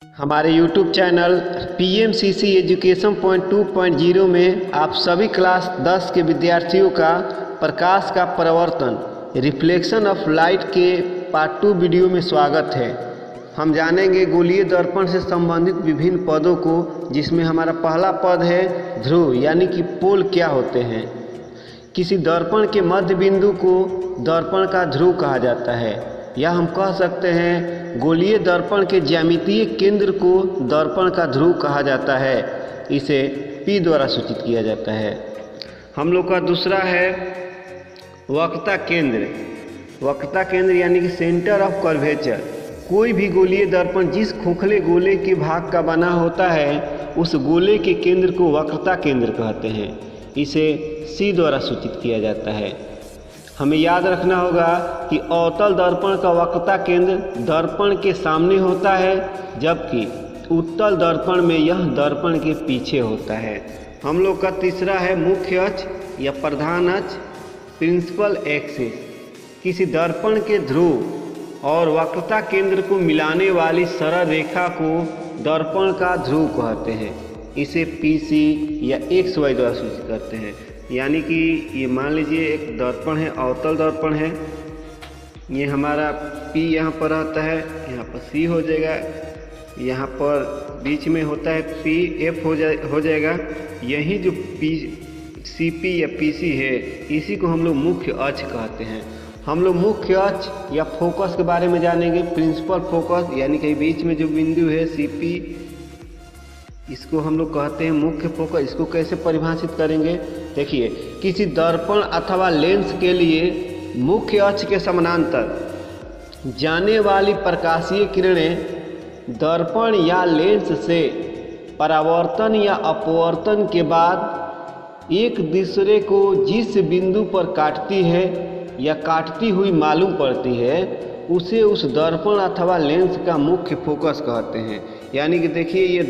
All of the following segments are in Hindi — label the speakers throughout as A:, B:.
A: हमारे YouTube channel PMCC education point 2.0 में आप सभी क्लास 10 के विद्यार्थियों का प्रकाश का परावर्तन रिफ्लेक्शन ऑफ लाइट के पार्ट 2 वीडियो में स्वागत है। हम जानेंगे गोलीय दर्पण से संबंधित विभिन्न पदों को, जिसमें हमारा पहला पद है ध्रुव, यानी कि पोल क्या होते हैं। किसी दर्पण के मध्य बिंदु को दर्पण का ध्रुव कहा जाता है, या हम कह सकते हैं गोलीय दर्पण के ज्यामितीय केंद्र को दर्पण का ध्रुव कहा जाता है। इसे P द्वारा सूचित किया जाता है। हम लोग का दूसरा है वक्रता केंद्र। वक्रता केंद्र यानी कि सेंटर ऑफ कर्वेचर। कोई भी गोलीय दर्पण जिस खोखले गोले के भाग का बना होता है, उस गोले के केंद्र को वक्रता केंद्र कहते हैं। इसे C द्वारा सूचित किया जाता है। हमें याद रखना होगा कि अवतल दर्पण का वक्रता केंद्र दर्पण के सामने होता है, जबकि उत्तल दर्पण में यह दर्पण के पीछे होता है। हम लोग का तीसरा है मुख्य अक्ष या प्रधान अक्ष, प्रिंसिपल एक्सिस। किसी दर्पण के ध्रुव और वक्रता केंद्र को मिलाने वाली सरल रेखा को दर्पण का ध्रुव कहते हैं। इसे PC या XY द्वारा सूचित करते हैं। यानी कि ये मान लीजिए एक दर्पण है, अवतल दर्पण है, ये हमारा P यहाँ पर रहता है, यहाँ पर C हो जाएगा, यहाँ पर बीच में होता है PF हो जाएगा। यही जो CP या PC है, इसी को हम लोग मुख्य अक्ष कहते हैं। हम लोग मुख्य अक्ष या फोकस के बारे में जानेंगे। प्रिंसिपल फोकस यानी कि बीच में जो बिंदु है CP, इसको हम लोग कहते हैं मुख्य फोकस। इसको कैसे परिभाषित करेंगे, देखिए, किसी दर्पण अथवा लेंस के लिए मुख्य अक्ष के समानांतर जाने वाली प्रकाशीय किरणें दर्पण या लेंस से परावर्तन या अपवर्तन के बाद एक दूसरे को जिस बिंदु पर काटती है या काटती हुई मालूम पड़ती है, उसे उस दर्पण अथवा लेंस का मुख्य फोकस कहते हैं। यानी कि देखिए,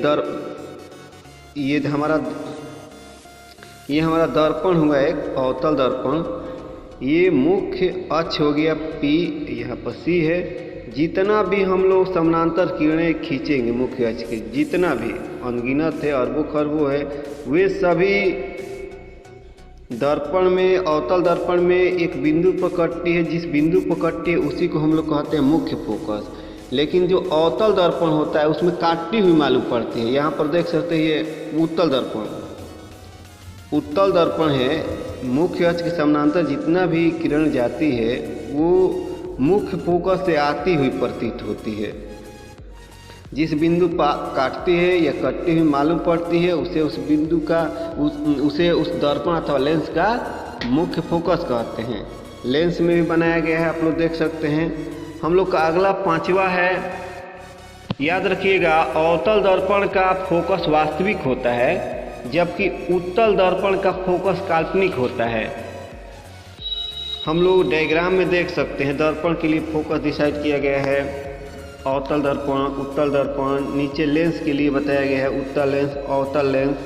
A: ये हमारा दर्पण हुआ एक अवतल दर्पण। ये मुख्य अक्ष हो गया P, यहाँ पर C है। जितना भी हम लोग समानांतर किरणें खींचेंगे मुख्य अक्ष के, जितना भी अनगिनत है, अरबों खरबों है, वे सभी दर्पण में, अवतल दर्पण में एक बिंदु पर कटती है। जिस बिंदु पर कटती है उसी को हम लोग कहते हैं मुख्य फोकस। लेकिन जो अवतल दर्पण होता है उसमें काटती हुई मालूम पड़ती है। यहाँ पर देख सकते हैं ये उत्तल दर्पण, उत्तल दर्पण है। मुख्य अक्ष के समानांतर जितना भी किरण जाती है वो मुख्य फोकस से आती हुई प्रतीत होती है। जिस बिंदु पर काटती है या कटती हुई मालूम पड़ती है, उसे उस बिंदु का उसे उस दर्पण अथवा लेंस का मुख्य फोकस कहते हैं। लेंस में भी बनाया गया है, आप लोग देख सकते हैं। हम लोग का अगला पांचवा है, याद रखिएगा, अवतल दर्पण का फोकस वास्तविक होता है, जबकि उत्तल दर्पण का फोकस काल्पनिक होता है। हम लोग डायग्राम में देख सकते हैं, दर्पण के लिए फोकस डिसाइड किया गया है, अवतल दर्पण, उत्तल दर्पण। नीचे लेंस के लिए बताया गया है, उत्तल लेंस, अवतल लेंस।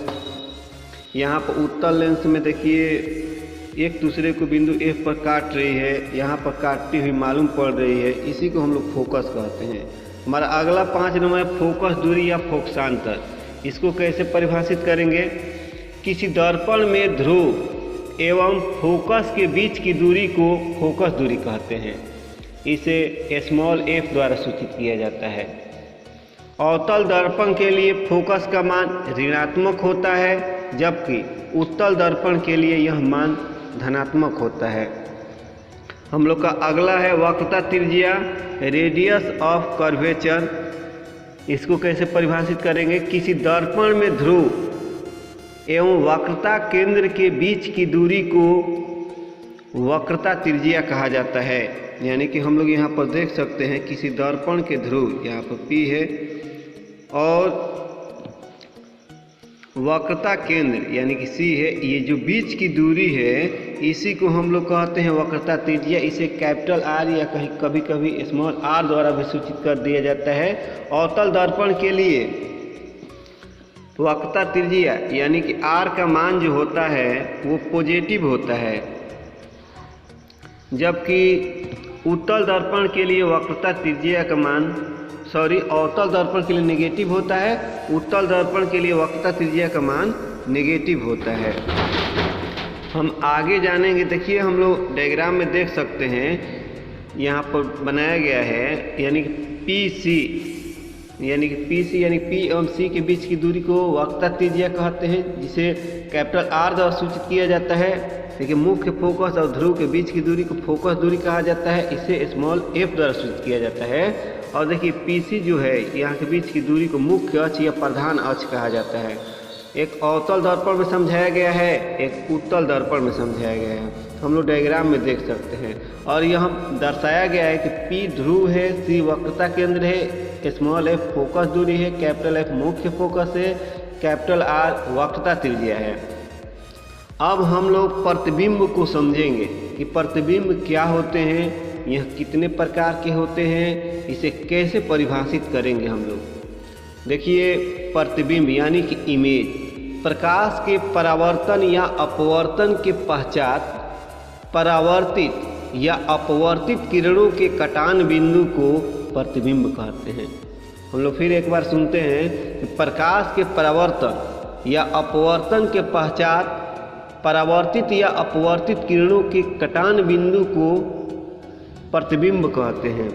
A: यहाँ पर उत्तल लेंस में देखिए एक दूसरे को बिंदु F पर काट रही है, यहाँ पर काटती हुई मालूम पड़ रही है, इसी को हम लोग फोकस कहते हैं। हमारा अगला 5 नंबर है फोकस दूरी या फोकसांतर। इसको कैसे परिभाषित करेंगे, किसी दर्पण में ध्रुव एवं फोकस के बीच की दूरी को फोकस दूरी कहते हैं। इसे f द्वारा सूचित किया जाता है। अवतल दर्पण के लिए फोकस का मान ऋणात्मक होता है, जबकि उत्तल दर्पण के लिए यह मान धनात्मक होता है। हम लोग का अगला है वक्रता त्रिज्या, रेडियस ऑफ कर्वेचर। इसको कैसे परिभाषित करेंगे, किसी दर्पण में ध्रुव एवं वक्रता केंद्र के बीच की दूरी को वक्रता त्रिज्या कहा जाता है। यानी कि हम लोग यहाँ पर देख सकते हैं किसी दर्पण के ध्रुव, यहाँ पर P है, और वक्रता केंद्र यानी कि C है, ये जो बीच की दूरी है इसी को हम लोग कहते हैं वक्रता त्रिज्या। इसे कैपिटल R या कभी कभी स्मॉल r द्वारा भी सूचित कर दिया जाता है। अवतल दर्पण के लिए वक्रता त्रिज्या यानी कि R का मान जो होता है वो पॉजिटिव होता है, जबकि उत्तल दर्पण के लिए वक्रता त्रिज्या का मान अवतल दर्पण के लिए नेगेटिव होता है, उत्तल दर्पण के लिए वक्रता त्रिज्या का मान नेगेटिव होता है। हम आगे जानेंगे। देखिए हम लोग डायग्राम में देख सकते हैं, यहाँ पर बनाया गया है, यानी कि PC यानी P एवं C के बीच की दूरी को वक्रता त्रिज्या कहते हैं, जिसे कैपिटल R द्वारा सूचित किया जाता है। देखिए मुख्य फोकस और ध्रुव के बीच की दूरी को फोकस दूरी कहा जाता है, इसे स्मॉल f द्वारा सूचित किया जाता है। और देखिए PC जो है यहाँ के बीच की दूरी को मुख्य अक्ष या प्रधान अक्ष कहा जाता है। एक अवतल दर्पण में समझाया गया है, एक उत्तल दर्पण में समझाया गया है, हम लोग डायग्राम में देख सकते हैं। और यह दर्शाया गया है कि P ध्रुव है, C वक्रता केंद्र है, स्मॉल f फोकस दूरी है, कैपिटल F मुख्य फोकस है, कैपिटल R वक्रता त्रिज्या है। अब हम लोग प्रतिबिंब को समझेंगे कि प्रतिबिंब क्या होते हैं, यह कितने प्रकार के होते हैं, इसे कैसे परिभाषित करेंगे हम लोग। देखिए प्रतिबिंब यानी कि इमेज, प्रकाश के परावर्तन या अपवर्तन के पश्चात परावर्तित या अपवर्तित किरणों के कटान बिंदु को प्रतिबिंब कहते हैं। हम लोग फिर एक बार सुनते हैं कि प्रकाश के परावर्तन या अपवर्तन के पश्चात परावर्तित या अपवर्तित किरणों के कटान बिंदु को प्रतिबिंब कहते हैं।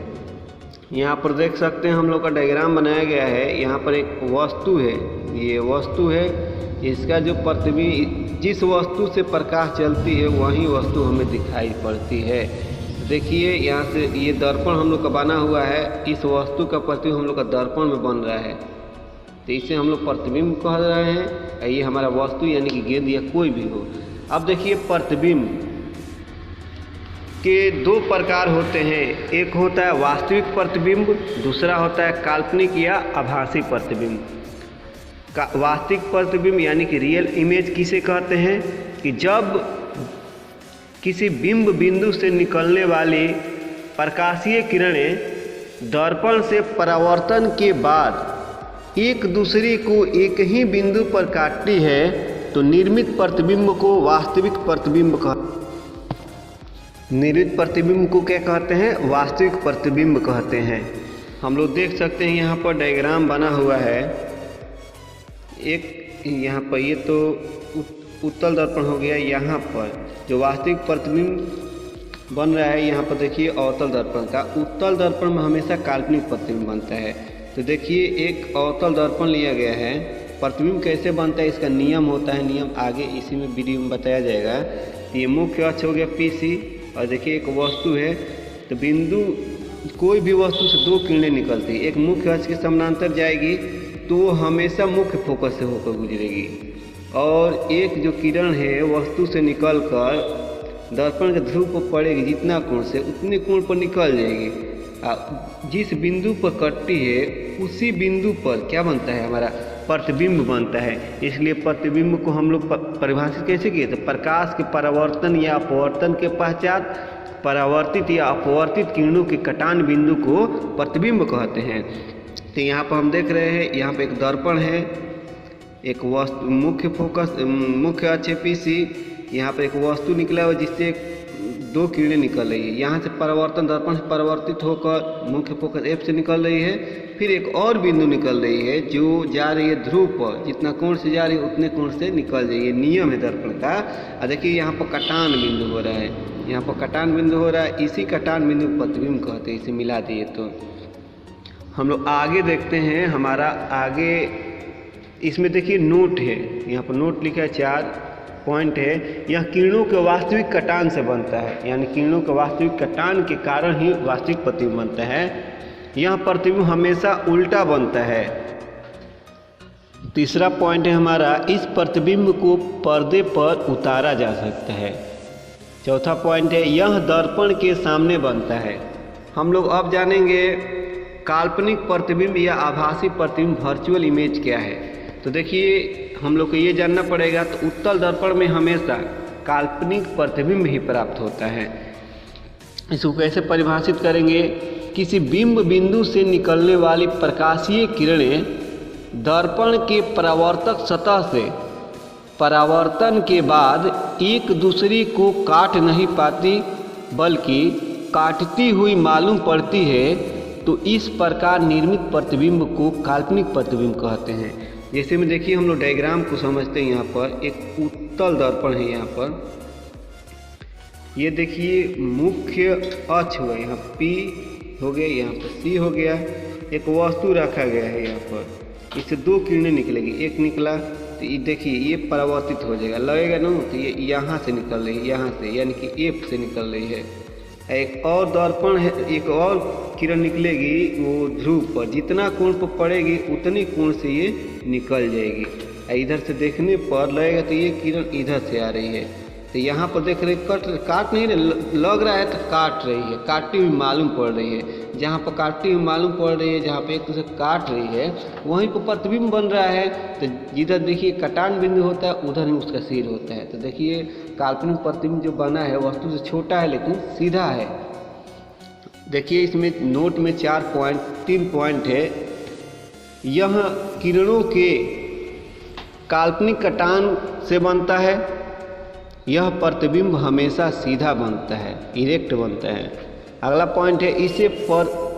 A: यहाँ पर देख सकते हैं हम लोग का डायग्राम बनाया गया है। यहाँ पर एक वस्तु है, ये वस्तु है, इसका जो प्रतिबिंब, जिस वस्तु से प्रकाश चलती है वही वस्तु हमें दिखाई पड़ती है। देखिए यहाँ से ये दर्पण हम लोग का बना हुआ है, इस वस्तु का प्रतिबिंब हम लोग का दर्पण में बन रहा है, तो इसे हम लोग प्रतिबिंब कह रहे हैं। ये हमारा वस्तु यानी कि गेंद या कोई भी हो। अब देखिए प्रतिबिंब के दो प्रकार होते हैं, एक होता है वास्तविक प्रतिबिंब, दूसरा होता है काल्पनिक या आभासी प्रतिबिंब। वास्तविक प्रतिबिंब यानी कि रियल इमेज किसे कहते हैं कि जब किसी बिंब बिंदु से निकलने वाली प्रकाशीय किरणें दर्पण से परावर्तन के बाद एक दूसरे को एक ही बिंदु पर काटती है तो निर्मित प्रतिबिंब को वास्तविक प्रतिबिंब निर्मित प्रतिबिंब को क्या कहते हैं, वास्तविक प्रतिबिंब कहते हैं। हम लोग देख सकते हैं यहाँ पर डायग्राम बना हुआ है एक, यहाँ पर ये तो उत्तल दर्पण हो गया। यहाँ पर जो वास्तविक प्रतिबिंब बन रहा है, यहाँ पर देखिए अवतल दर्पण का। उत्तल दर्पण में हमेशा काल्पनिक प्रतिबिंब बनता है। तो देखिए एक अवतल दर्पण लिया गया है, प्रतिबिंब कैसे बनता है इसका नियम होता है, नियम आगे इसी में वीडियो में बताया जाएगा। ये मुख्य अक्ष हो गया PC, और देखिए एक वस्तु है, तो बिंदु कोई भी वस्तु से दो किरणें निकलती है, एक मुख्य अक्ष के समानांतर जाएगी तो हमेशा मुख्य फोकस से होकर गुजरेगी, और एक जो किरण है वस्तु से निकलकर दर्पण के ध्रुव पर पड़ेगी, जितना कोण से उतने कोण पर निकल जाएगी। जिस बिंदु पर कटती है उसी बिंदु पर क्या बनता है, हमारा प्रतिबिंब बनता है। इसलिए प्रतिबिंब को हम लोग परिभाषित कैसे किए, तो प्रकाश के परावर्तन या अपवर्तन के पश्चात परावर्तित या अपवर्तित किरणों के कटान बिंदु को प्रतिबिंब कहते हैं। तो यहाँ पर हम देख रहे हैं, यहाँ पर एक दर्पण है, एक वस्तु मुख्य फोकस मुख्य अक्ष PC, यहाँ पर एक वस्तु निकला हुआ जिससे दो किरणें निकल रही है। यहाँ से परावर्तन दर्पण से परावर्तित होकर मुख्य फोकस F से निकल रही है, फिर एक और बिंदु निकल रही है जो जा रही है ध्रुव पर, जितना कोण से जा रही है उतने कोण से निकल रही है। नियम है दर्पण का। और देखिए यहाँ पर कटान बिंदु हो रहा है, यहाँ पर कटान बिंदु हो रहा है, इसी कटान बिंदु प्रतिबिंब कहते हैं। इसे मिला दिए तो हम लोग आगे देखते हैं। हमारा आगे इसमें देखिए नोट है, यहाँ पर नोट लिखा है, 4 पॉइंट है। यह किरणों के वास्तविक कटान से बनता है, यानी किरणों के वास्तविक कटान के कारण ही वास्तविक प्रतिबिंब बनता है। यह प्रतिबिंब हमेशा उल्टा बनता है। तीसरा पॉइंट है हमारा, इस प्रतिबिंब को पर्दे पर उतारा जा सकता है। चौथा पॉइंट है, यह दर्पण के सामने बनता है। हम लोग अब जानेंगे काल्पनिक प्रतिबिंब या आभासी प्रतिबिंब, वर्चुअल इमेज क्या है। तो देखिए हम लोग को ये जानना पड़ेगा। तो उत्तल दर्पण में हमेशा काल्पनिक प्रतिबिंब ही प्राप्त होता है। इसको कैसे परिभाषित करेंगे, किसी बिंब बिंदु से निकलने वाली प्रकाशीय किरणें दर्पण के परावर्तक सतह से परावर्तन के बाद एक दूसरे को काट नहीं पाती, बल्कि काटती हुई मालूम पड़ती है। तो इस प्रकार निर्मित प्रतिबिंब को काल्पनिक प्रतिबिंब कहते हैं। जैसे में देखिए हम लोग डायग्राम को समझते हैं। यहाँ पर एक उत्तल दर्पण है। यहाँ पर ये देखिए मुख्य अक्ष हुआ, यहाँ P हो गया, यहाँ पर C हो गया। एक वस्तु रखा गया है। यहाँ पर इससे दो किरणें निकलेगी, एक निकला तो ये देखिए ये परावर्तित हो जाएगा, लगेगा ना, तो ये यहाँ से निकल रही है, यहाँ से यानी कि F से निकल रही है। एक और दर्पण है, एक और किरण निकलेगी वो ध्रुव पर, जितना कोण पर पड़ेगी उतनी कोण से ये निकल जाएगी। इधर से देखने पर लगेगा तो ये किरण इधर से आ रही है, तो यहाँ पर देख रहे काट नहीं रहे, लग रहा है तो काट रही है, काटती हुई मालूम पड़ रही है। जहाँ पर काटती हुई मालूम पड़ रही है, जहाँ पे एक दूसरे काट रही है, वहीं पर प्रतिबिंब बन रहा है। तो जिधर देखिए कटान बिंदु होता है उधर ही उसका सिर होता है। तो देखिए काल्पनिक प्रतिबिंब जो बना है वस्तु से छोटा है लेकिन सीधा है। देखिए इसमें नोट में 3 पॉइंट है। यह किरणों के काल्पनिक कटान से बनता है। यह प्रतिबिंब हमेशा सीधा बनता है, इरेक्ट बनता है। अगला पॉइंट है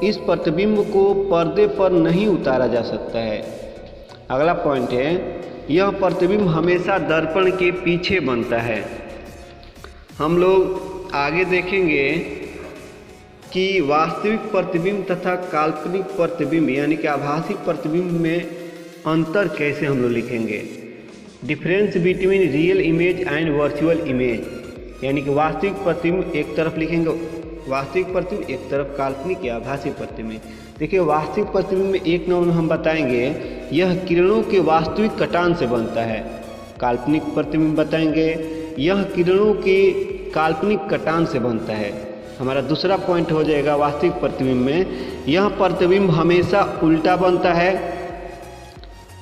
A: इस प्रतिबिंब को पर्दे पर नहीं उतारा जा सकता है। अगला पॉइंट है यह प्रतिबिंब हमेशा दर्पण के पीछे बनता है। हम लोग आगे देखेंगे कि वास्तविक प्रतिबिंब तथा काल्पनिक प्रतिबिंब यानी कि आभासी प्रतिबिंब में अंतर कैसे हम लोग लिखेंगे। Difference between real image and virtual image, यानी कि वास्तविक प्रतिबिंब एक तरफ लिखेंगे, वास्तविक प्रतिबिंब एक तरफ काल्पनिक या आभासी प्रतिबिंब। देखिए वास्तविक प्रतिबिंब में एक नंबर हम बताएंगे यह किरणों के वास्तविक कटान से बनता है। काल्पनिक प्रतिबिंब बताएंगे यह किरणों के काल्पनिक कटान से बनता है। हमारा दूसरा पॉइंट हो जाएगा वास्तविक प्रतिबिंब में यह प्रतिबिंब हमेशा उल्टा बनता है,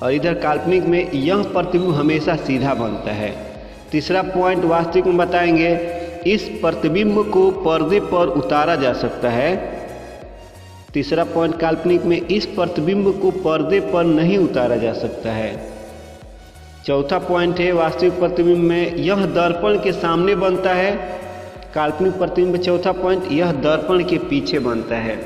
A: और इधर काल्पनिक में यह प्रतिबिंब हमेशा सीधा बनता है। तीसरा पॉइंट वास्तविक में बताएंगे इस प्रतिबिंब को पर्दे पर उतारा जा सकता है। तीसरा पॉइंट काल्पनिक में इस प्रतिबिंब को पर्दे पर नहीं उतारा जा सकता है। चौथा पॉइंट है वास्तविक प्रतिबिंब में यह दर्पण के सामने बनता है। काल्पनिक प्रतिबिंब चौथा पॉइंट यह दर्पण के पीछे बनता है।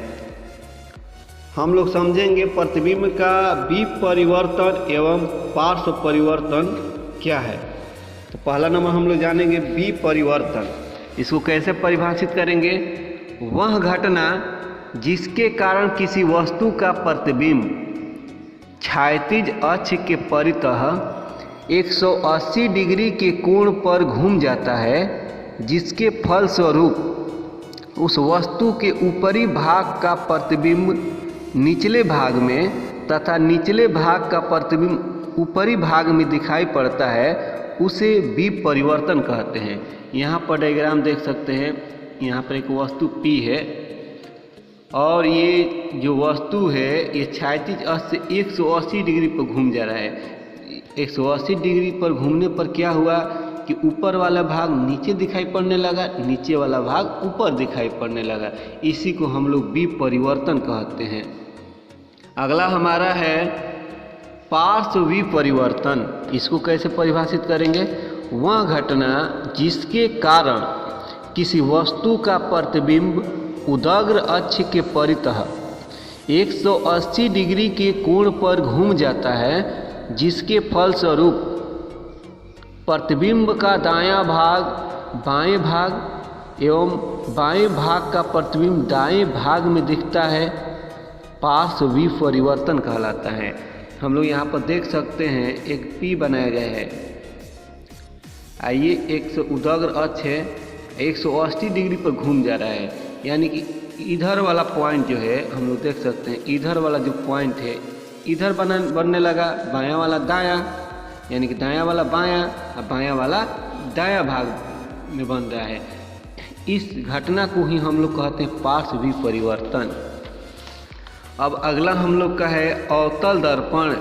A: हम लोग समझेंगे प्रतिबिंब का विपरिवर्तन एवं पार्श्व परिवर्तन क्या है। तो पहला नंबर हम लोग जानेंगे विपरिवर्तन। इसको कैसे परिभाषित करेंगे, वह घटना जिसके कारण किसी वस्तु का प्रतिबिंब क्षैतिज अक्ष के परितः 180 डिग्री के कोण पर घूम जाता है, जिसके फलस्वरूप उस वस्तु के ऊपरी भाग का प्रतिबिंब निचले भाग में तथा निचले भाग का प्रतिबिंब ऊपरी भाग में दिखाई पड़ता है, उसे विपरिवर्तन कहते हैं। यहाँ पर डायग्राम देख सकते हैं। यहाँ पर एक वस्तु P है और ये जो वस्तु है ये क्षैतिज अक्ष से 180 डिग्री पर घूम जा रहा है। 180 डिग्री पर घूमने पर क्या हुआ कि ऊपर वाला भाग नीचे दिखाई पड़ने लगा, नीचे वाला भाग ऊपर दिखाई पड़ने लगा। इसी को हम लोग विपरिवर्तन कहते हैं। अगला हमारा है पार्श्व विपरिवर्तन। इसको कैसे परिभाषित करेंगे, वह घटना जिसके कारण किसी वस्तु का प्रतिबिंब उदग्र अक्ष के परितः 180 डिग्री के कोण पर घूम जाता है, जिसके फलस्वरूप प्रतिबिंब का दायां भाग बाएं भाग एवं बाएं भाग का प्रतिबिंब दाएं भाग में दिखता है, पार्श्व विपरिवर्तन कहलाता है। हम लोग यहाँ पर देख सकते हैं एक P बनाया गया है। आइए एक उदग्र अक्ष है, 180 डिग्री पर घूम जा रहा है, यानी कि इधर वाला पॉइंट जो है हम लोग देख सकते हैं, इधर वाला जो पॉइंट है इधर बनने लगा, बायां वाला दायां, यानी कि दायां वाला बायां और बायां वाला दायां भाग में बन रहा है। इस घटना को ही हम लोग कहते हैं पार्श्व विपरिवर्तन। अब अगला हम लोग का है अवतल दर्पण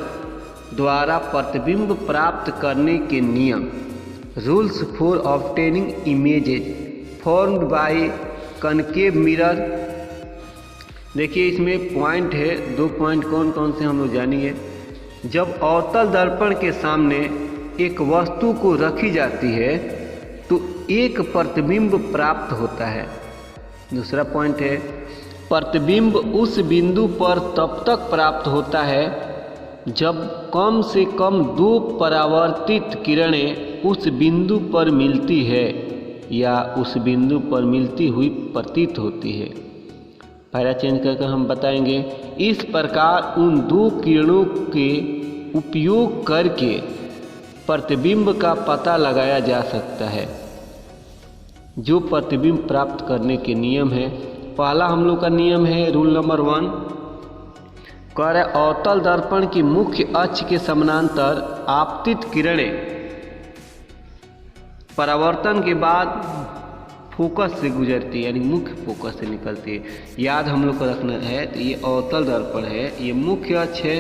A: द्वारा प्रतिबिंब प्राप्त करने के नियम, rules for obtaining images formed by concave mirror. देखिए इसमें पॉइंट है, 2 पॉइंट कौन कौन से हम लोग जानिए। जब अवतल दर्पण के सामने एक वस्तु को रखी जाती है तो एक प्रतिबिंब प्राप्त होता है। दूसरा पॉइंट है प्रतिबिंब उस बिंदु पर तब तक प्राप्त होता है जब कम से कम 2 परावर्तित किरणें उस बिंदु पर मिलती है या उस बिंदु पर मिलती हुई प्रतीत होती है। पहला चेंज करके हम बताएंगे। इस प्रकार उन 2 किरणों के उपयोग करके प्रतिबिंब का पता लगाया जा सकता है। जो प्रतिबिंब प्राप्त करने के नियम है, पहला हम लोग का नियम है रूल नंबर 1, कह रहे अवतल दर्पण की मुख्य अक्ष के समानांतर आपतित किरणें परावर्तन के बाद फोकस से गुजरती है, यानी मुख्य फोकस से निकलती है। याद हम लोग को रखना है। तो ये अवतल दर्पण है, ये मुख्य अक्ष है।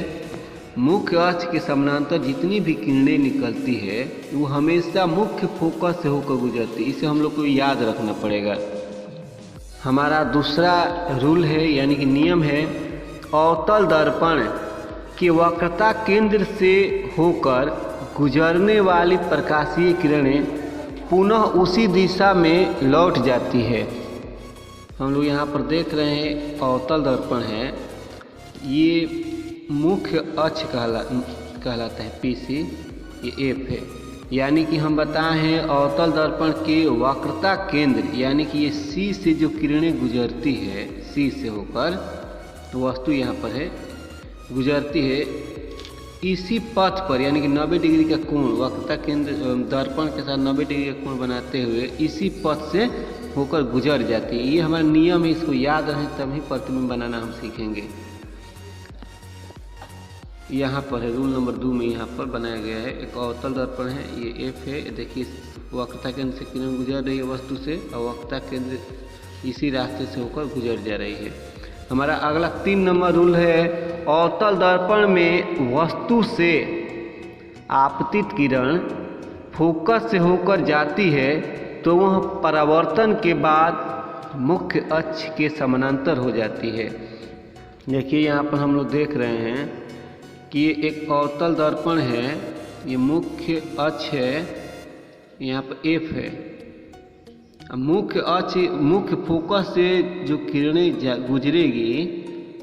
A: मुख्य अक्ष के समानांतर जितनी भी किरणें निकलती है वो हमेशा मुख्य फोकस से होकर गुजरती है। इसे हम लोग को याद रखना पड़ेगा। हमारा दूसरा रूल है, यानी कि नियम है, अवतल दर्पण की वक्रता केंद्र से होकर गुजरने वाली प्रकाशीय किरणें पुनः उसी दिशा में लौट जाती है। हम लोग यहाँ पर देख रहे हैं अवतल दर्पण है, ये मुख्य अक्ष कहलाता है PC, ये F है। यानी कि हम बताए हैं अवतल दर्पण के वक्रता केंद्र, यानी कि ये C से जो किरणें गुजरती है, C से होकर तो वस्तु यहाँ पर है गुजरती है, इसी पथ पर यानी कि 90 डिग्री का कोण वक्रता केंद्र दर्पण के साथ 90 डिग्री का कोण बनाते हुए इसी पथ से होकर गुजर जाती है। ये हमारा नियम है, इसको याद रहे तभी प्रतिबिंब बनाना हम सीखेंगे। यहाँ पर है रूल नंबर 2 में यहाँ पर बनाया गया है। एक अवतल दर्पण है, ये F है। देखिए वक्रता केंद्र से किरण गुजर रही है वस्तु से, और वक्रता केंद्र इसी रास्ते से होकर गुजर जा रही है। हमारा अगला 3 नंबर रूल है, अवतल दर्पण में वस्तु से आपतित किरण फोकस से होकर जाती है तो वह परावर्तन के बाद मुख्य अक्ष के समानांतर हो जाती है। देखिए यहाँ पर हम लोग देख रहे हैं कि ये एक अवतल दर्पण है, ये मुख्य अक्ष है, यहाँ पर F है। मुख्य अक्ष मुख्य फोकस से जो किरणें गुजरेगी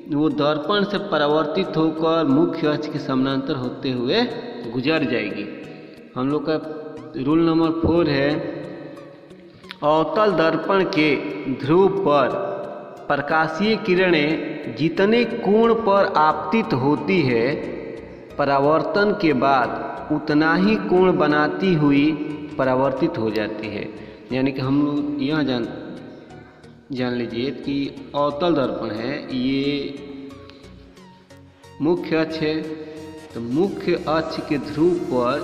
A: वो दर्पण से परावर्तित होकर मुख्य अक्ष के समानांतर होते हुए गुजर जाएगी। हम लोग का रूल नंबर 4 है, अवतल दर्पण के ध्रुव पर प्रकाशीय किरणें जितने कोण पर आपतित होती है परावर्तन के बाद उतना ही कोण बनाती हुई परावर्तित हो जाती है। यानी कि हम लोग यह जान लीजिए कि अवतल दर्पण है, ये मुख्य अक्ष है, तो मुख्य अक्ष के ध्रुव पर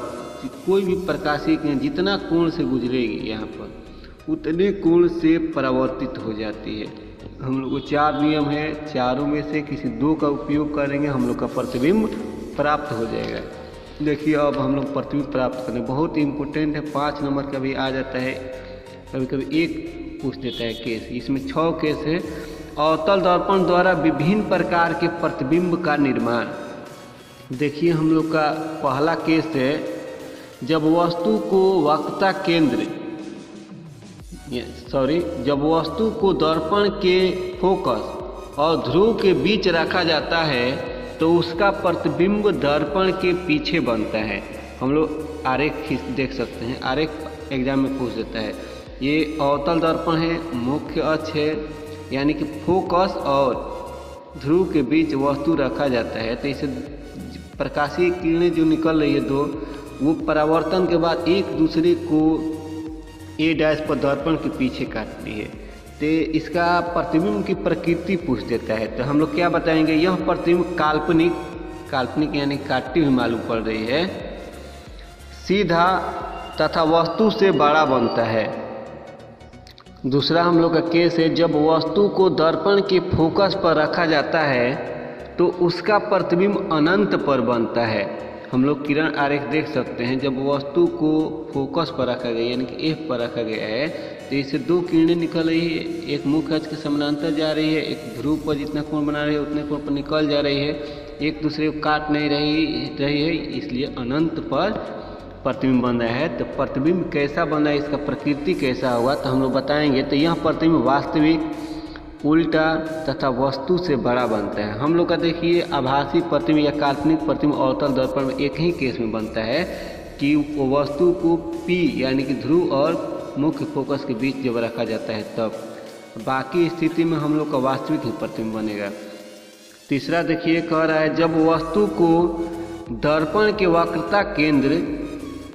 A: कोई भी प्रकाशीय किरण जितना कोण से गुजरेगी यहाँ पर उतने कोण से परावर्तित हो जाती है। हम लोग को 4 नियम है, चारों में से किसी 2 का उपयोग करेंगे, हम लोग का प्रतिबिंब प्राप्त हो जाएगा। देखिए अब हम लोग प्रतिबिंब प्राप्त करें, बहुत इम्पोर्टेंट है। 5 नंबर का भी आ जाता है, कभी कभी 1 पूछ देता है केस, इसमें 6 केस है। अवतल दर्पण द्वारा विभिन्न प्रकार के प्रतिबिंब का निर्माण। देखिए हम लोग का पहला केस है, जब वस्तु को वक्रता केंद्र जब वस्तु को दर्पण के फोकस और ध्रुव के बीच रखा जाता है तो उसका प्रतिबिंब दर्पण के पीछे बनता है। हम लोग आरेख देख सकते हैं, आरेख एग्जाम में पूछ देता है। ये अवतल दर्पण है, मुख्य अक्ष है, यानी कि फोकस और ध्रुव के बीच वस्तु रखा जाता है, तो इसे प्रकाशीय किरणें जो निकल रही है 2, वो परावर्तन के बाद एक दूसरे को A' पर दर्पण के पीछे काटती है। तो इसका प्रतिबिंब की प्रकृति पूछ देता है, तो हम लोग क्या बताएंगे, यह प्रतिबिंब काल्पनिक यानी काटती हुई मालूम पड़ रही है, सीधा तथा वस्तु से बड़ा बनता है। दूसरा हम लोग का केस है, जब वस्तु को दर्पण के फोकस पर रखा जाता है तो उसका प्रतिबिंब अनंत पर बनता है। हम लोग किरण आरेख देख सकते हैं, जब वस्तु को फोकस पर रखा गया यानी कि F पर रखा गया है तो इससे 2 किरणें निकल रही है, एक मुख्य अक्ष के समानांतर जा रही है, एक ध्रुव पर जितना कोण बना रही है उतने कोण पर निकल जा रही है, एक दूसरे को काट नहीं रही है, इसलिए अनंत पर प्रतिबिंब बन रहा है। तो प्रतिबिंब कैसा बन रहा है, इसका प्रकृति कैसा होगा, तो हम लोग बताएंगे। तो यह प्रतिबिंब वास्तविक उल्टा तथा वस्तु से बड़ा बनता है। हम लोग का देखिए आभासी प्रतिबिंब या काल्पनिक प्रतिबिंब अवतल दर्पण में एक ही केस में बनता है कि वस्तु को P यानी कि ध्रुव और मुख्य फोकस के बीच जब रखा जाता है तब, बाकी स्थिति में हम लोग का वास्तविक ही प्रतिबिंब बनेगा। तीसरा देखिए कह रहा है जब वस्तु को दर्पण के वक्रता केंद्र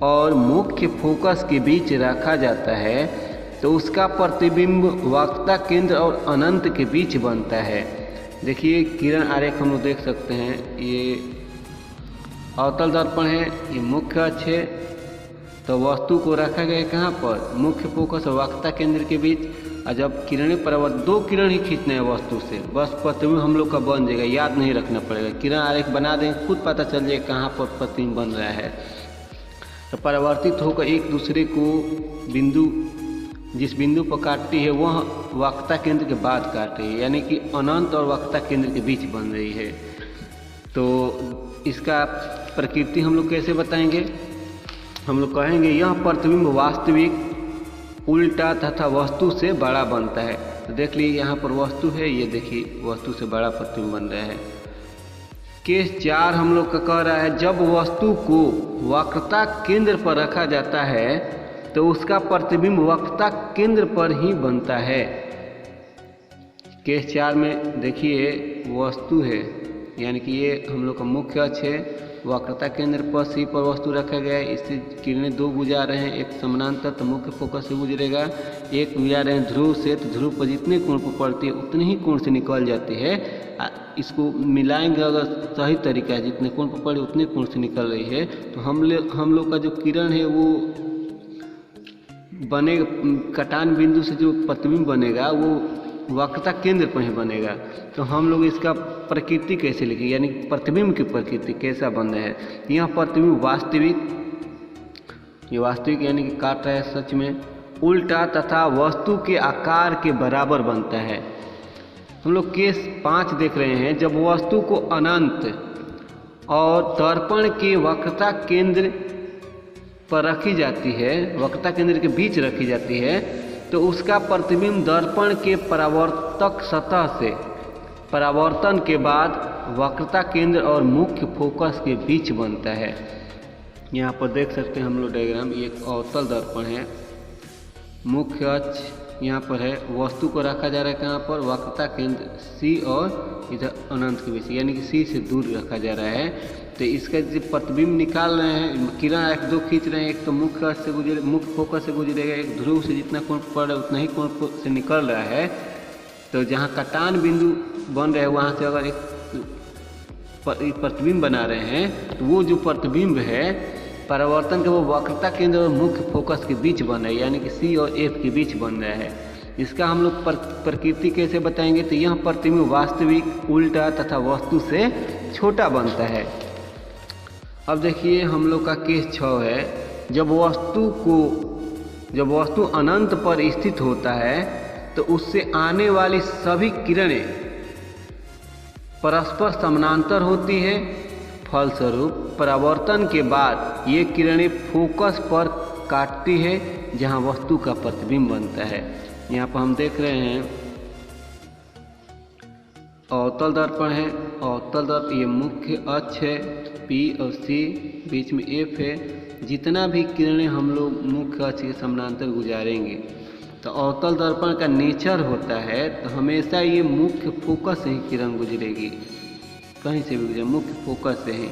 A: और मुख्य फोकस के बीच रखा जाता है तो उसका प्रतिबिंब वक्रता केंद्र और अनंत के बीच बनता है। देखिए किरण आरेख हम लोग देख सकते हैं, ये अवतल दर्पण है, ये मुख्य अक्ष है, तो वस्तु को रखा गया है कहाँ पर, मुख्य फोकस और वक्रता केंद्र के बीच। और जब किरणें परावर्तित, 2 किरण ही खींचना है वस्तु से, बस प्रतिबिंब हम लोग का बन जाएगा, याद नहीं रखना पड़ेगा। किरण आरेख बना दें, खुद पता चल जाएगा कहाँ पर प्रतिबिंब बन रहा है। तो परावर्तित होकर एक दूसरे को बिंदु, जिस बिंदु पर काटती है वह वक्रता केंद्र के बाद काट रही है, यानी कि अनंत और वक्रता केंद्र के बीच बन रही है। तो इसका प्रकृति हम लोग कैसे बताएंगे, हम लोग कहेंगे यह प्रतिबिंब वास्तविक उल्टा तथा वस्तु से बड़ा बनता है। तो देख लीजिए यहाँ पर वस्तु है, ये देखिए वस्तु से बड़ा प्रतिबिंब बन रहा है। केस 4 हम लोग का कह रहा है जब वस्तु को वक्रता केंद्र पर रखा जाता है तो उसका प्रतिबिंब वक्रता केंद्र पर ही बनता है। केस 4 में देखिए वस्तु है, यानी कि ये हम लोग का मुख्य अक्ष है, वक्रता केंद्र पर C पर वस्तु रखा गया है, इससे किरणें 2 गुजार रहे हैं, एक समानांतर तो मुख्य फोकस से गुजरेगा, एक गुजार रहे हैं ध्रुव से, तो ध्रुव पर जितने कोण पर पड़ती है उतने ही कोण से निकल जाती है। इसको मिलाएंगे अगर सही तरीका है, जितने कोण पर पड़े उतने कोण से निकल रही है, तो हम लोग का जो किरण है वो बनेगा, कटान बिंदु से जो प्रतिबिंब बनेगा वो वक्रता केंद्र पर ही बनेगा। तो हम लोग इसका प्रकृति कैसे लिखें, यानी प्रतिबिंब की प्रकृति कैसा बन रहा है। यह प्रतिबिंब वास्तविक, ये वास्तविक यानी कि काट रहा है सच में, उल्टा तथा वस्तु के आकार के बराबर बनता है। हम लोग केस 5 देख रहे हैं जब वस्तु को अनंत और दर्पण के वक्रता केंद्र पर रखी जाती है, वक्रता केंद्र के बीच रखी जाती है, तो उसका प्रतिबिंब दर्पण के परावर्तक सतह से परावर्तन के बाद वक्रता केंद्र और मुख्य फोकस के बीच बनता है। यहाँ पर देख सकते हैं हम लोग डायग्राम, ये एक अवतल दर्पण है, मुख्य अक्ष यहाँ पर है, वस्तु को रखा जा रहा है कहाँ पर, वक्रता केंद्र C और इधर अनंत के बीच, यानी कि C से दूर रखा जा रहा है। तो इसका जो प्रतिबिंब निकाल रहे हैं, किरण 1-2 खींच रहे हैं, एक तो मुख्य अक्ष से गुजरे, मुख्य फोकस से गुजरेगा, एक ध्रुव से जितना कोण पड़ रहा है उतना ही कोण से निकल रहा है। तो जहाँ कटान बिंदु बन रहे हैं वहाँ से अगर एक प्रतिबिंब बना रहे हैं तो वो जो प्रतिबिंब है परावर्तन के वो वक्रता केंद्र और मुख्य फोकस के बीच बन रहा है, यानी कि C और F के बीच बन रहा है। इसका हम लोग प्रकृति कैसे बताएंगे, तो यह प्रतिबिंब वास्तविक उल्टा तथा वस्तु से छोटा बनता है। अब देखिए हम लोग का केस 6 है, जब वस्तु अनंत पर स्थित होता है तो उससे आने वाली सभी किरणें परस्पर समानांतर होती है, फलस्वरूप परावर्तन के बाद ये किरणें फोकस पर काटती है जहां वस्तु का प्रतिबिंब बनता है। यहाँ पर हम देख रहे हैं अवतल दर्पण है, अवतल दर्पण ये मुख्य अक्ष है, P और C, बीच में F है। जितना भी किरणें हम लोग मुख्य अक्ष के समानांतर गुजारेंगे तो अवतल दर्पण का नेचर होता है तो हमेशा ये मुख्य फोकस से ही किरण गुजरेगी, कहीं से भी गुजरे मुख्य फोकस से ही।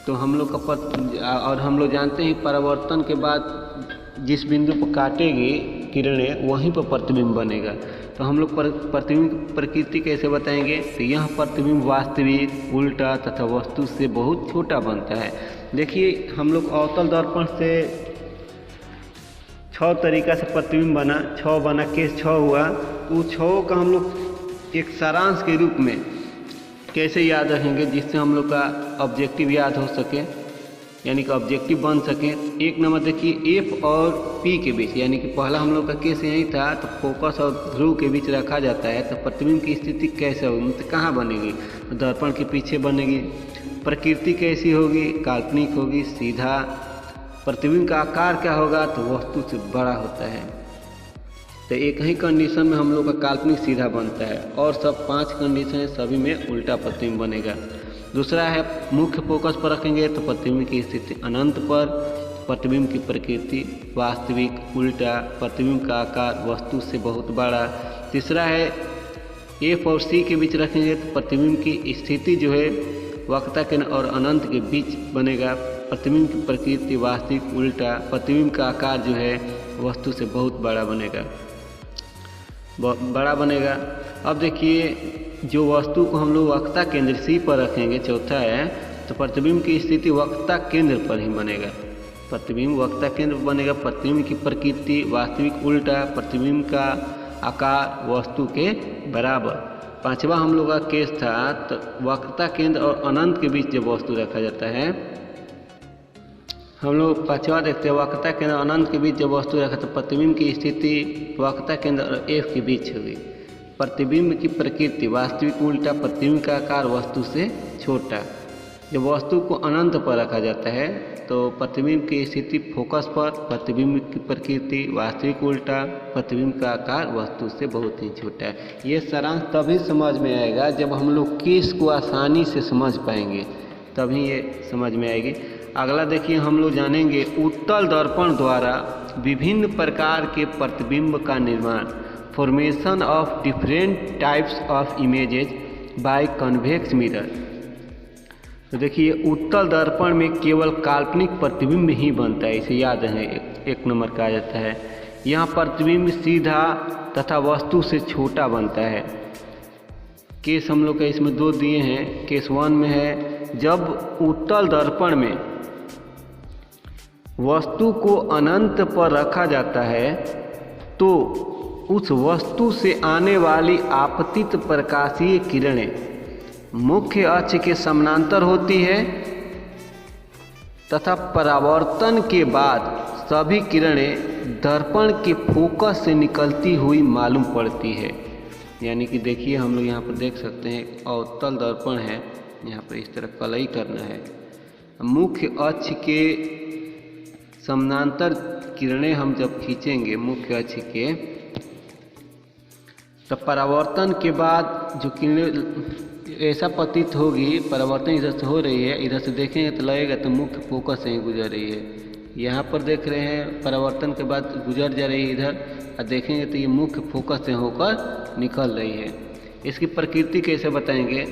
A: तो हम लोग का और हम लोग जानते हैं परावर्तन के बाद जिस बिंदु पर काटेगी किरणें वहीं पर प्रतिबिंब बनेगा। तो हम लोग प्रतिबिंब प्रकृति कैसे बताएंगे, तो यह प्रतिबिंब वास्तविक उल्टा तथा वस्तु से बहुत छोटा बनता है। देखिए हम लोग अवतल दर्पण से 6 तरीका से प्रतिबिंब बना, 6 बना, केस 6 हुआ। वो 6 का हम लोग एक सारांश के रूप में कैसे याद रखेंगे जिससे हम लोग का ऑब्जेक्टिव याद हो सके, यानी कि ऑब्जेक्टिव बन सके। 1 नंबर देखिए F और P के बीच, यानी कि पहला हम लोग का केस यही था, तो फोकस और ध्रुव के बीच रखा जाता है तो प्रतिबिंब की स्थिति कैसे होगी, मतलब कहाँ बनेगी, तो दर्पण के पीछे बनेगी। प्रकृति कैसी होगी, काल्पनिक होगी, सीधा। प्रतिबिंब का आकार क्या होगा, तो वस्तु से बड़ा होता है। तो एक ही कंडीशन में हम लोग का काल्पनिक सीधा बनता है और सब 5 कंडीशन है, सभी में उल्टा प्रतिबिंब बनेगा। दूसरा है मुख्य फोकस पर रखेंगे तो प्रतिबिंब की स्थिति अनंत पर, प्रतिबिंब की प्रकृति वास्तविक, उल्टा, प्रतिबिंब का आकार वस्तु से बहुत बड़ा। तीसरा है F और C के बीच रखेंगे तो प्रतिबिंब की स्थिति जो है वक्रता केंद्र और अनंत के बीच बनेगा, प्रतिबिंब की प्रकृति वास्तविक, उल्टा, प्रतिबिंब का आकार जो है वस्तु से बहुत बड़ा बनेगा। अब देखिए जो वस्तु को हम लोग वक्रता केंद्र C पर रखेंगे, चौथा है, तो प्रतिबिंब की स्थिति वक्रता केंद्र पर ही बनेगा, प्रतिबिंब वक्रता केंद्र पर बनेगा, प्रतिबिंब की प्रकृति वास्तविक, उल्टा, प्रतिबिंब का आकार वस्तु के बराबर। पांचवा हम लोग का केस था तो वक्रता केंद्र और अनंत के बीच जब वस्तु रखा जाता है, हम लोग पांचवा देखते हैं वक्रता केंद्र और अनंत के बीच जब वस्तु रखा तो प्रतिबिंब की स्थिति वक्रता केंद्र और F के बीच होगी, प्रतिबिंब की प्रकृति वास्तविक, उल्टा, प्रतिबिंब का आकार वस्तु से छोटा। जब वस्तु को अनंत पर रखा जाता है तो प्रतिबिंब की स्थिति फोकस पर, प्रतिबिंब की प्रकृति वास्तविक, उल्टा, प्रतिबिंब का आकार वस्तु से बहुत ही छोटा है। ये सारांश तभी समझ में आएगा जब हम लोग केस को आसानी से समझ पाएंगे, तभी ये समझ में आएगी। अगला देखिए हम लोग जानेंगे उत्तल दर्पण द्वारा विभिन्न प्रकार के प्रतिबिंब का निर्माण, formation of different types of images by convex mirror. तो देखिए उत्तल दर्पण में केवल काल्पनिक प्रतिबिंब ही बनता है, इसे याद है, एक नंबर कहा जाता है। यहाँ प्रतिबिंब सीधा तथा वस्तु से छोटा बनता है। केस हम लोग का इसमें 2 दिए हैं। केस 1 में है जब उत्तल दर्पण में वस्तु को अनंत पर रखा जाता है तो उस वस्तु से आने वाली आपतित प्रकाशीय किरणें मुख्य अक्ष के समानांतर होती है तथा परावर्तन के बाद सभी किरणें दर्पण के फोकस से निकलती हुई मालूम पड़ती है। यानी कि देखिए हम लोग यहाँ पर देख सकते हैं अवतल दर्पण है, यहाँ पर इस तरह कलई करना है, मुख्य अक्ष के समानांतर किरणें हम जब खींचेंगे मुख्य अक्ष के, तो परावर्तन के बाद जो किरणें ऐसा प्रतीत होगी, परावर्तन इधर से हो रही है, इधर से देखेंगे तो लगेगा तो मुख्य फोकस से ही गुजर रही है। यहाँ पर देख रहे हैं परावर्तन के बाद गुजर जा रही है इधर, और देखेंगे तो ये मुख्य फोकस से होकर निकल रही है। इसकी प्रकृति कैसे बताएंगे?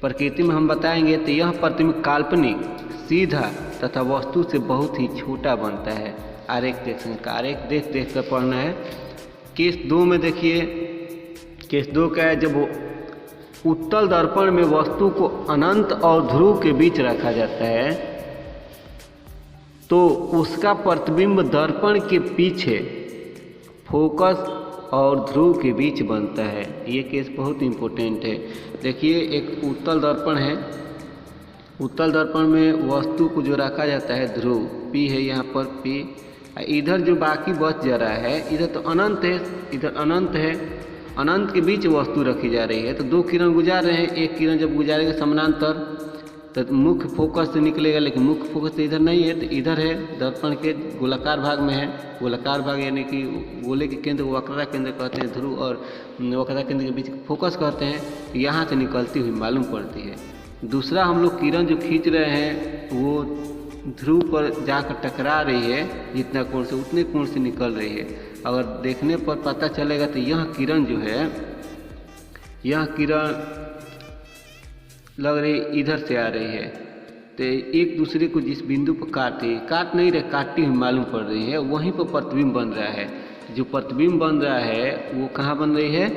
A: प्रकृति में हम बताएंगे तो यह प्रतिबिंब काल्पनिक, सीधा तथा वस्तु से बहुत ही छोटा बनता है। आरेख देख सकते, आरेख देख कर पढ़ना है। केस 2 में देखिए, केस 2 का है जब उत्तल दर्पण में वस्तु को अनंत और ध्रुव के बीच रखा जाता है तो उसका प्रतिबिंब दर्पण के पीछे फोकस और ध्रुव के बीच बनता है। ये केस बहुत इम्पोर्टेंट है। देखिए एक उत्तल दर्पण है, उत्तल दर्पण में वस्तु को जो रखा जाता है ध्रुव P है, यहाँ पर P, इधर जो बाकी बच जा रहा है इधर तो अनंत है, इधर अनंत है, अनंत के बीच वस्तु रखी जा रही है। तो 2 किरण गुजार रहे हैं, एक किरण जब गुजारेगा समानांतर तो मुख्य फोकस से निकलेगा, लेकिन मुख्य फोकस तो इधर नहीं है, तो इधर है, दर्पण के गोलाकार भाग में है। गोलाकार भाग यानी कि गोले के केंद्र को वक्रता केंद्र कहते हैं, ध्रुव और वक्रता केंद्र के बीच फोकस कहते हैं। तो यहाँ से निकलती हुई मालूम पड़ती है। दूसरा हम लोग किरण जो खींच रहे हैं वो ध्रुव पर जाकर टकरा रही है, जितना कोण से उतने कोण से निकल रही है। अगर देखने पर पता चलेगा तो यह किरण जो है, यह किरण लग रही इधर से आ रही है, तो एक दूसरे को जिस बिंदु पर काट नहीं रहे, काटती हुई मालूम पड़ रही है, वहीं पर प्रतिबिंब बन रहा है। जो प्रतिबिंब बन रहा है वो कहाँ बन रही है?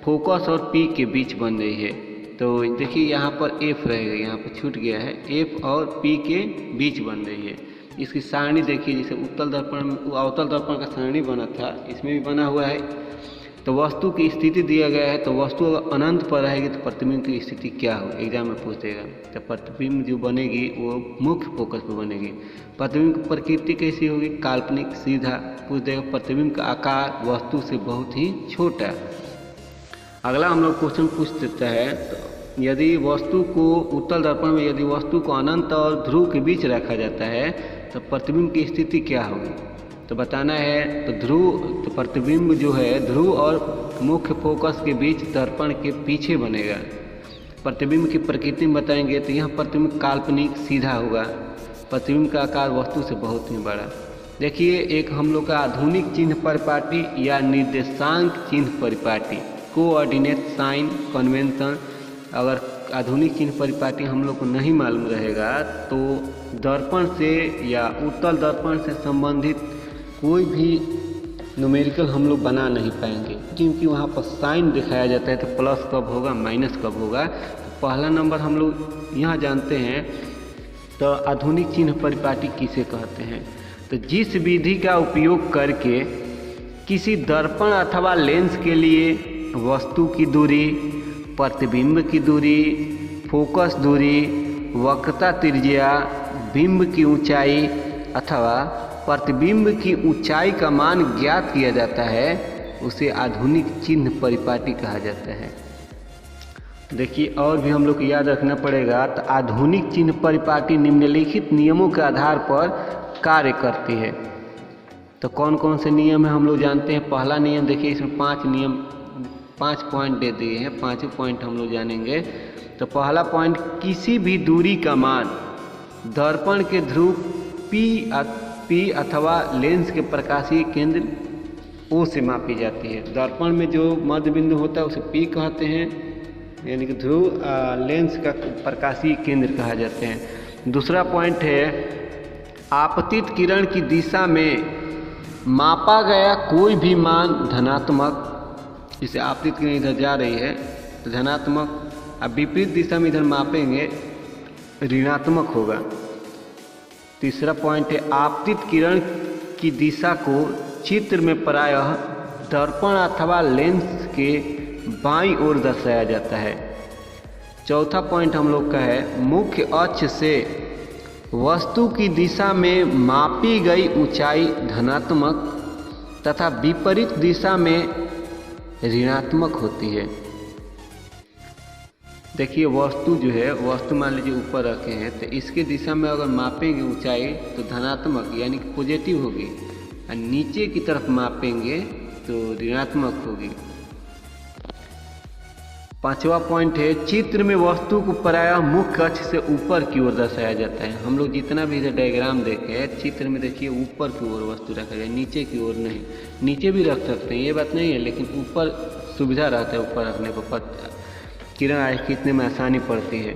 A: फोकस और P के बीच बन रही है। तो देखिए यहाँ पर F रहेगा, यहाँ पर छूट गया है, F और P के बीच बन रही है। इसकी सारणी देखिए, जैसे उत्तल दर्पण में अवतल दर्पण का सारणी बना था, इसमें भी बना हुआ है। तो वस्तु की स्थिति दिया गया है, तो वस्तु अगर अनंत पर रहेगी तो प्रतिबिंब की स्थिति क्या होगी, एग्जाम में पूछ देगा। तो प्रतिबिंब जो बनेगी वो मुख्य फोकस पर बनेगी। प्रतिबिंब की प्रकृति कैसी होगी? काल्पनिक, सीधा, पूछ देगा। प्रतिबिंब का आकार वस्तु से बहुत ही छोटा। अगला हम लोग क्वेश्चन पूछ देता है, तो यदि वस्तु को उत्तल दर्पण में यदि वस्तु को अनंत और ध्रुव के बीच रखा जाता है तो प्रतिबिंब की स्थिति क्या होगी? तो बताना है। तो ध्रुव, तो प्रतिबिंब जो है ध्रुव और मुख्य फोकस के बीच दर्पण के पीछे बनेगा। प्रतिबिंब की प्रकृति में बताएंगे तो यह प्रतिबिंब काल्पनिक सीधा होगा। प्रतिबिंब का आकार वस्तु से बहुत ही बड़ा। देखिए, एक हम लोग का आधुनिक चिन्ह परिपाटी या निर्देशांक चिन्ह परिपाटी, कोऑर्डिनेट साइन कन्वेंशन। अगर आधुनिक चिन्ह परिपाटी हम लोग को नहीं मालूम रहेगा तो दर्पण से या उत्तल दर्पण से संबंधित कोई भी न्यूमेरिकल हम लोग बना नहीं पाएंगे, क्योंकि वहाँ पर साइन दिखाया जाता है तो प्लस कब होगा माइनस कब होगा। तो पहला नंबर हम लोग यहाँ जानते हैं। तो आधुनिक चिन्ह परिपाटी किसे कहते हैं? तो जिस विधि का उपयोग करके किसी दर्पण अथवा लेंस के लिए वस्तु की दूरी, प्रतिबिंब की दूरी, फोकस दूरी, वक्रता त्रिज्या, बिंब की ऊंचाई अथवा प्रतिबिंब की ऊंचाई का मान ज्ञात किया जाता है, उसे आधुनिक चिन्ह परिपाटी कहा जाता है। देखिए, और भी हम लोग को याद रखना पड़ेगा। तो आधुनिक चिन्ह परिपाटी निम्नलिखित नियमों के आधार पर कार्य करती है। तो कौन कौन से नियम है हम लोग जानते हैं। पहला नियम देखिए, इसमें 5 पॉइंट दे दिए हैं, 5 पॉइंट हम लोग जानेंगे। तो पहला पॉइंट, किसी भी दूरी का मान दर्पण के ध्रुव P अथवा लेंस के प्रकाशीय केंद्र O से मापी जाती है। दर्पण में जो मध्य बिंदु होता है उसे P कहते हैं, यानी कि ध्रुव लेंस का प्रकाशीय केंद्र कहा जाते हैं। दूसरा पॉइंट है, आपतित किरण की दिशा में मापा गया कोई भी मान धनात्मक, जैसे आपतित किरण इधर जा रही है तो धनात्मक, अब विपरीत दिशा में इधर मापेंगे ऋणात्मक होगा। तीसरा पॉइंट है, आपतित किरण की दिशा को चित्र में प्रायः दर्पण अथवा लेंस के बाईं ओर दर्शाया जाता है। चौथा पॉइंट हम लोग का है, मुख्य अक्ष से वस्तु की दिशा में मापी गई ऊंचाई धनात्मक तथा विपरीत दिशा में ऋणात्मक होती है। देखिए, वस्तु जो है, वस्तु मान लीजिए ऊपर रखे हैं तो इसके दिशा में अगर मापेंगे ऊंचाई तो धनात्मक यानी कि पॉजिटिव होगी, और नीचे की तरफ मापेंगे तो ऋणात्मक होगी। पांचवा पॉइंट है, चित्र में वस्तु को प्रायः मुख्य अक्ष से ऊपर की ओर दर्शाया जाता है। हम लोग जितना भी इधर डायग्राम देखे चित्र में, देखिए ऊपर की ओर वस्तु रखा जाए, नीचे की ओर नहीं। नीचे भी रख सकते हैं, ये बात नहीं है, लेकिन ऊपर सुविधा रहता है, ऊपर रखने पर किरण आए खींचने में आसानी पड़ती है।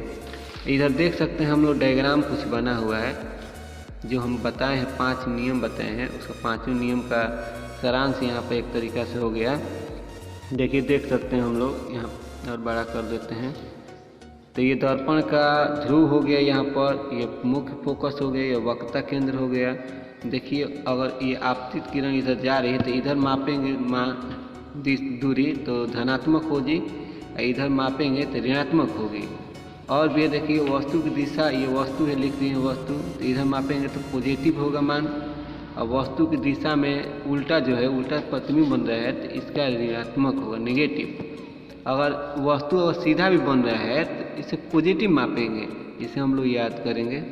A: इधर देख सकते हैं हम लोग डायग्राम कुछ बना हुआ है जो हम बताए हैं, 5 नियम बताए हैं, उसका 5वें नियम का सारांश यहाँ पर एक तरीका से हो गया। देखिए, देख सकते हैं हम लोग, यहाँ और बड़ा कर देते हैं। तो ये दर्पण का ध्रुव हो गया, यहाँ पर ये मुख्य फोकस हो गया, ये वक्रता केंद्र हो गया। देखिए, अगर ये आपतित किरण इधर जा रही है तो इधर मापेंगे दूरी तो धनात्मक होगी, इधर मापेंगे तो ऋणात्मक होगी। और भी देखिए, वस्तु की दिशा, ये वस्तु है, लिख दी है वस्तु, तो इधर मापेंगे तो पॉजिटिव होगा मान, और वस्तु की दिशा में उल्टा जो है, उल्टा प्रतिबिंब बन रहा है तो इसका ऋणात्मक होगा, नेगेटिव। अगर वस्तु अगर सीधा भी बन रहा है तो इसे पॉजिटिव मापेंगे, इसे हम लोग याद करेंगे।